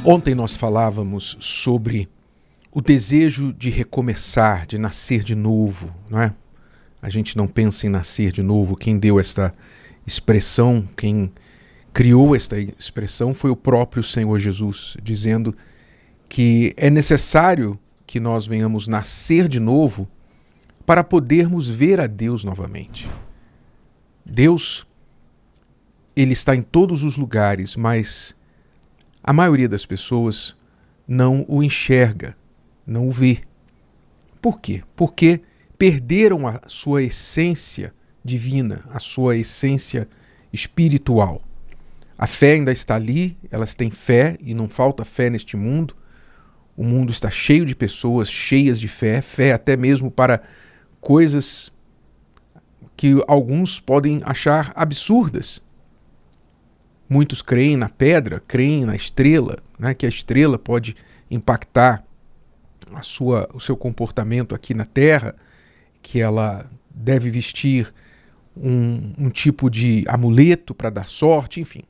Ontem nós falávamos sobre o desejo de recomeçar, de nascer de novo, não é? A gente não pensa em nascer de novo. Quem deu esta expressão, quem criou esta expressão foi o próprio Senhor Jesus, dizendo que é necessário que nós venhamos nascer de novo para podermos ver a Deus novamente. Deus, Ele está em todos os lugares, mas a maioria das pessoas não o enxerga, não o vê. Por quê? Porque perderam a sua essência divina, a sua essência espiritual. A fé ainda está ali, elas têm fé e não falta fé neste mundo. O mundo está cheio de pessoas cheias de fé, fé até mesmo para coisas que alguns podem achar absurdas. Muitos creem na pedra, creem na estrela, né, que a estrela pode impactar o seu comportamento aqui na Terra, que ela deve vestir um tipo de amuleto para dar sorte, enfim.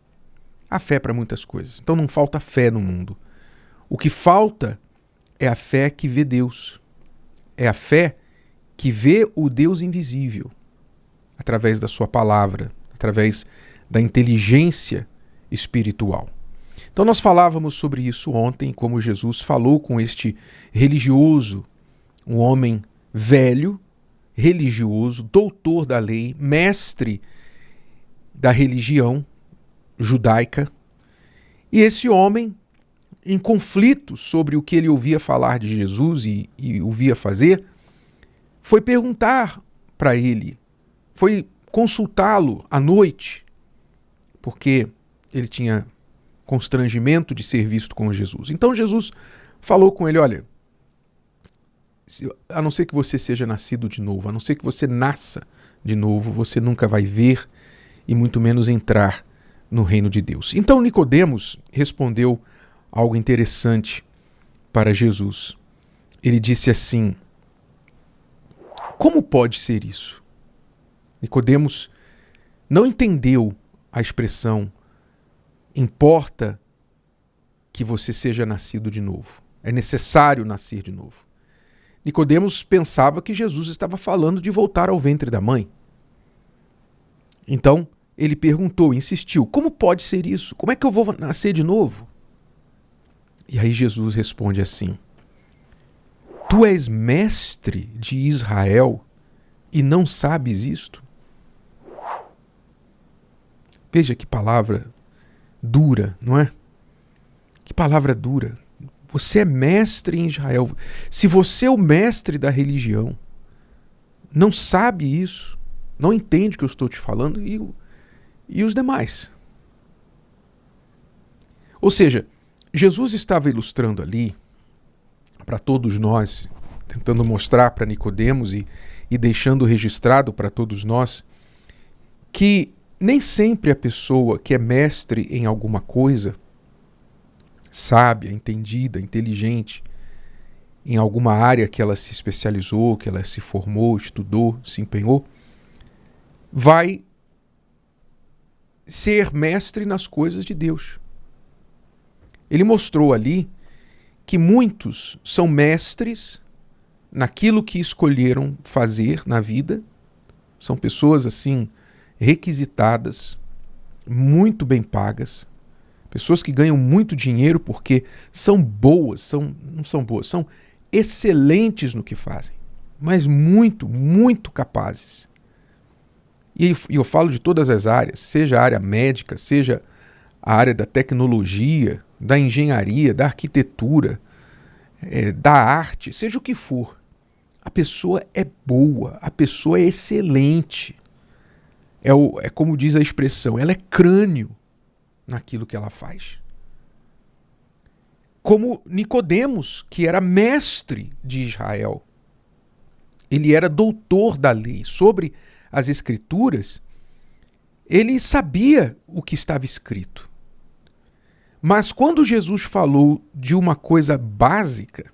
Há fé para muitas coisas. Então não falta fé no mundo. O que falta é a fé que vê Deus. É a fé que vê o Deus invisível, através da sua palavra, através da inteligência espiritual. Então nós falávamos sobre isso ontem, como Jesus falou com este religioso, um homem velho, religioso, doutor da lei, mestre da religião judaica. E esse homem, em conflito sobre o que ele ouvia falar de Jesus e ouvia fazer, foi perguntar para ele, foi consultá-lo à noite, porque ele tinha constrangimento de ser visto com Jesus. Então Jesus falou com ele, olha, a não ser que você seja nascido de novo, a não ser que você nasça de novo, você nunca vai ver e muito menos entrar no reino de Deus. Então Nicodemos respondeu algo interessante para Jesus. Ele disse assim: como pode ser isso? Nicodemos não entendeu a expressão importa que você seja nascido de novo. É necessário nascer de novo. Nicodemos pensava que Jesus estava falando de voltar ao ventre da mãe. Então, ele perguntou, insistiu, como pode ser isso? Como é que eu vou nascer de novo? E aí Jesus responde assim: tu és mestre de Israel e não sabes isto? Veja que palavra dura, não é? Que palavra dura. Você é mestre em Israel. Se você é o mestre da religião, não sabe isso, não entende o que eu estou te falando, e os demais. Ou seja, Jesus estava ilustrando ali, para todos nós, tentando mostrar para Nicodemos e deixando registrado para todos nós, que nem sempre a pessoa que é mestre em alguma coisa, sábia, entendida, inteligente, em alguma área que ela se especializou, que ela se formou, estudou, se empenhou, vai ser mestre nas coisas de Deus. Ele mostrou ali que muitos são mestres naquilo que escolheram fazer na vida, são pessoas assim requisitadas, muito bem pagas, pessoas que ganham muito dinheiro porque são boas, não são boas, são excelentes no que fazem, mas muito, muito capazes. E eu falo de todas as áreas, seja a área médica, seja a área da tecnologia, da engenharia, da arquitetura, da arte, seja o que for. A pessoa é boa, a pessoa é excelente. É como diz a expressão, ela é crânio naquilo que ela faz. Como Nicodemos, que era mestre de Israel. Ele era doutor da lei. Sobre as Escrituras, ele sabia o que estava escrito. Mas quando Jesus falou de uma coisa básica,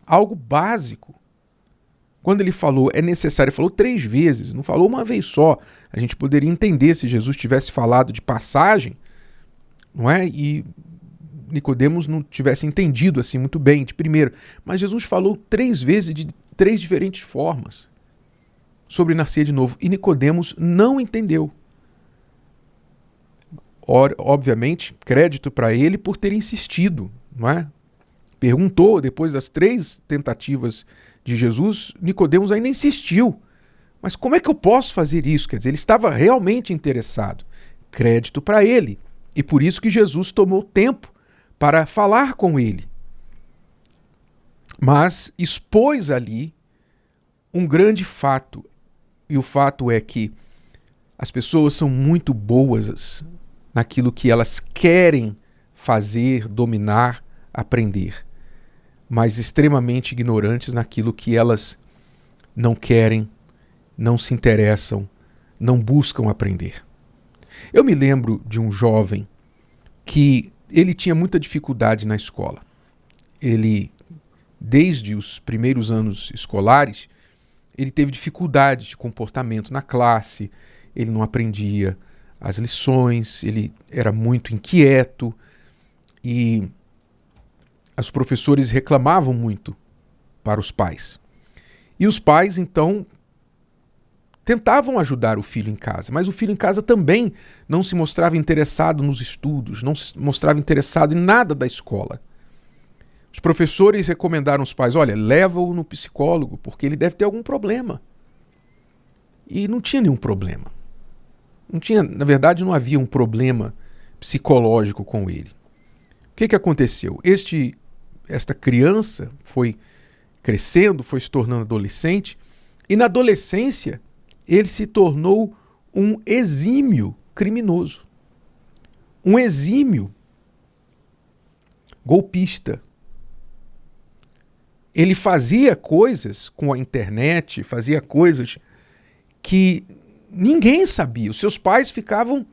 algo básico, quando ele falou é necessário, ele falou 3 vezes, não falou uma vez só. A gente poderia entender se Jesus tivesse falado de passagem, não é? E Nicodemos não tivesse entendido assim muito bem de primeiro, mas Jesus falou 3 vezes de 3 diferentes formas sobre nascer de novo, e Nicodemos não entendeu. Obviamente, crédito para ele por ter insistido, não é? Perguntou, depois das 3 tentativas de Jesus, Nicodemos ainda insistiu. Mas como é que eu posso fazer isso? Quer dizer, ele estava realmente interessado. Crédito para ele. E por isso que Jesus tomou tempo para falar com ele. Mas expôs ali um grande fato. E o fato é que as pessoas são muito boas naquilo que elas querem fazer, dominar, aprender, mas extremamente ignorantes naquilo que elas não querem, não se interessam, não buscam aprender. Eu me lembro de um jovem que ele tinha muita dificuldade na escola. Ele, desde os primeiros anos escolares, ele teve dificuldade de comportamento na classe, ele não aprendia as lições, ele era muito inquieto e os professores reclamavam muito para os pais. E os pais, então, tentavam ajudar o filho em casa, mas o filho em casa também não se mostrava interessado nos estudos, não se mostrava interessado em nada da escola. Os professores recomendaram aos pais, olha, leva-o no psicólogo, porque ele deve ter algum problema. E não tinha nenhum problema. Não tinha, na verdade, não havia um problema psicológico com ele. O que aconteceu? Esta criança foi crescendo, foi se tornando adolescente, e na adolescência ele se tornou um exímio criminoso. Um exímio golpista. Ele fazia coisas com a internet, fazia coisas que ninguém sabia. Os seus pais ficavam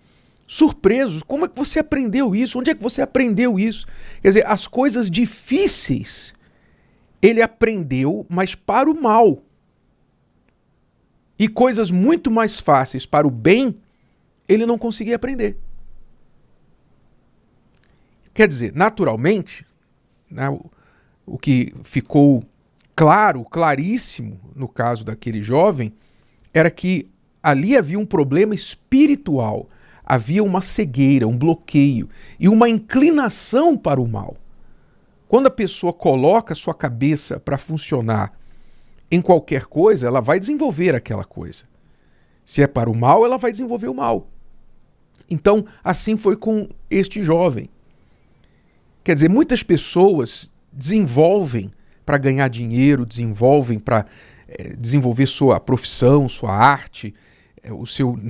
surpresos. Como é que você aprendeu isso? Onde é que você aprendeu isso? Quer dizer, as coisas difíceis ele aprendeu, mas para o mal. E coisas muito mais fáceis para o bem, ele não conseguia aprender. Quer dizer, naturalmente, né, o que ficou claro, claríssimo no caso daquele jovem, era que ali havia um problema espiritual, havia uma cegueira, um bloqueio e uma inclinação para o mal. Quando a pessoa coloca sua cabeça para funcionar em qualquer coisa, ela vai desenvolver aquela coisa. Se é para o mal, ela vai desenvolver o mal. Então, assim foi com este jovem. Quer dizer, muitas pessoas desenvolvem para ganhar dinheiro, desenvolvem para desenvolver sua profissão, sua arte,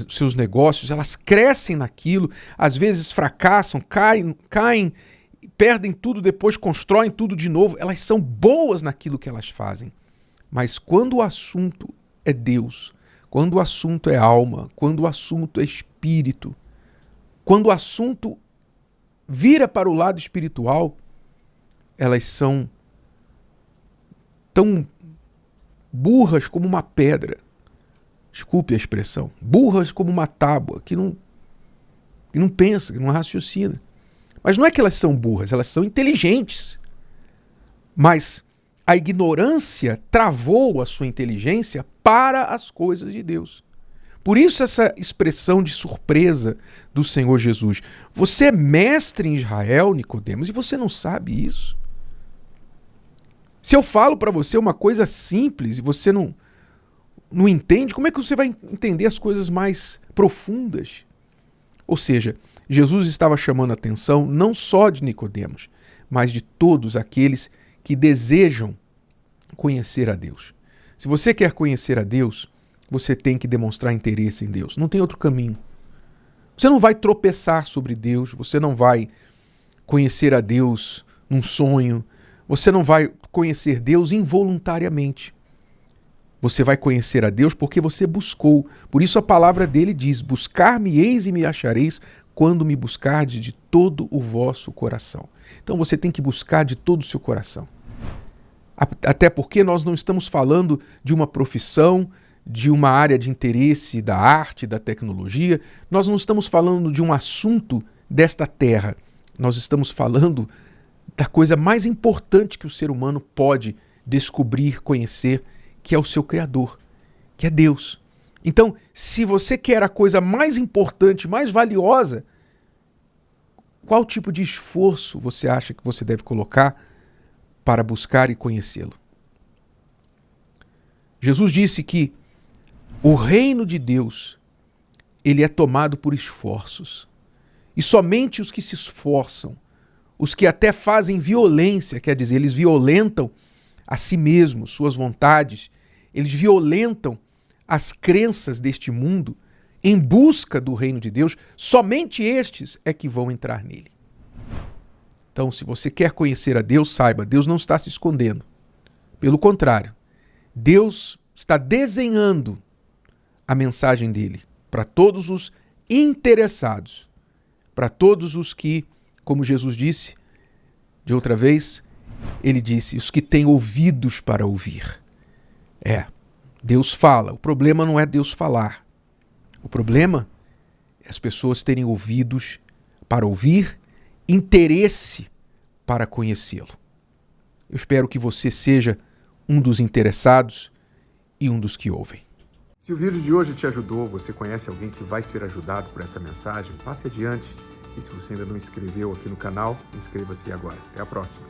seus negócios, elas crescem naquilo, às vezes fracassam, caem, perdem tudo, depois constroem tudo de novo. Elas são boas naquilo que elas fazem. Mas quando o assunto é Deus, quando o assunto é alma, quando o assunto é espírito, quando o assunto vira para o lado espiritual, elas são tão burras como uma pedra. Desculpe a expressão. Burras como uma tábua, que não pensa, que não raciocina. Mas não é que elas são burras, elas são inteligentes. Mas a ignorância travou a sua inteligência para as coisas de Deus. Por isso essa expressão de surpresa do Senhor Jesus. Você é mestre em Israel, Nicodemos, e você não sabe isso? Se eu falo para você uma coisa simples e você não entende, como é que você vai entender as coisas mais profundas? Ou seja, Jesus estava chamando a atenção não só de Nicodemos, mas de todos aqueles que desejam conhecer a Deus. Se você quer conhecer a Deus, você tem que demonstrar interesse em Deus. Não tem outro caminho. Você não vai tropeçar sobre Deus, você não vai conhecer a Deus num sonho, você não vai conhecer Deus involuntariamente. Você vai conhecer a Deus porque você buscou. Por isso a palavra dele diz, buscar-me-eis e me achareis quando me buscardes de todo o vosso coração. Então você tem que buscar de todo o seu coração. Até porque nós não estamos falando de uma profissão, de uma área de interesse da arte, da tecnologia. Nós não estamos falando de um assunto desta terra. nós estamos falando da coisa mais importante que o ser humano pode descobrir, conhecer, que é o seu Criador, que é Deus. Então, se você quer a coisa mais importante, mais valiosa, qual tipo de esforço você acha que você deve colocar para buscar e conhecê-lo? Jesus disse que o reino de Deus, ele é tomado por esforços. E somente os que se esforçam, os que até fazem violência, quer dizer, eles violentam a si mesmos, suas vontades, eles violentam as crenças deste mundo em busca do reino de Deus, somente estes é que vão entrar nele. Então, se você quer conhecer a Deus, saiba, Deus não está se escondendo. Pelo contrário, Deus está desenhando a mensagem dele para todos os interessados, para todos os que, como Jesus disse de outra vez, ele disse, os que têm ouvidos para ouvir. Deus fala. O problema não é Deus falar. O problema é as pessoas terem ouvidos para ouvir, interesse para conhecê-lo. Eu espero que você seja um dos interessados e um dos que ouvem. Se o vídeo de hoje te ajudou, você conhece alguém que vai ser ajudado por essa mensagem, passe adiante. E se você ainda não inscreveu aqui no canal, inscreva-se agora. Até a próxima.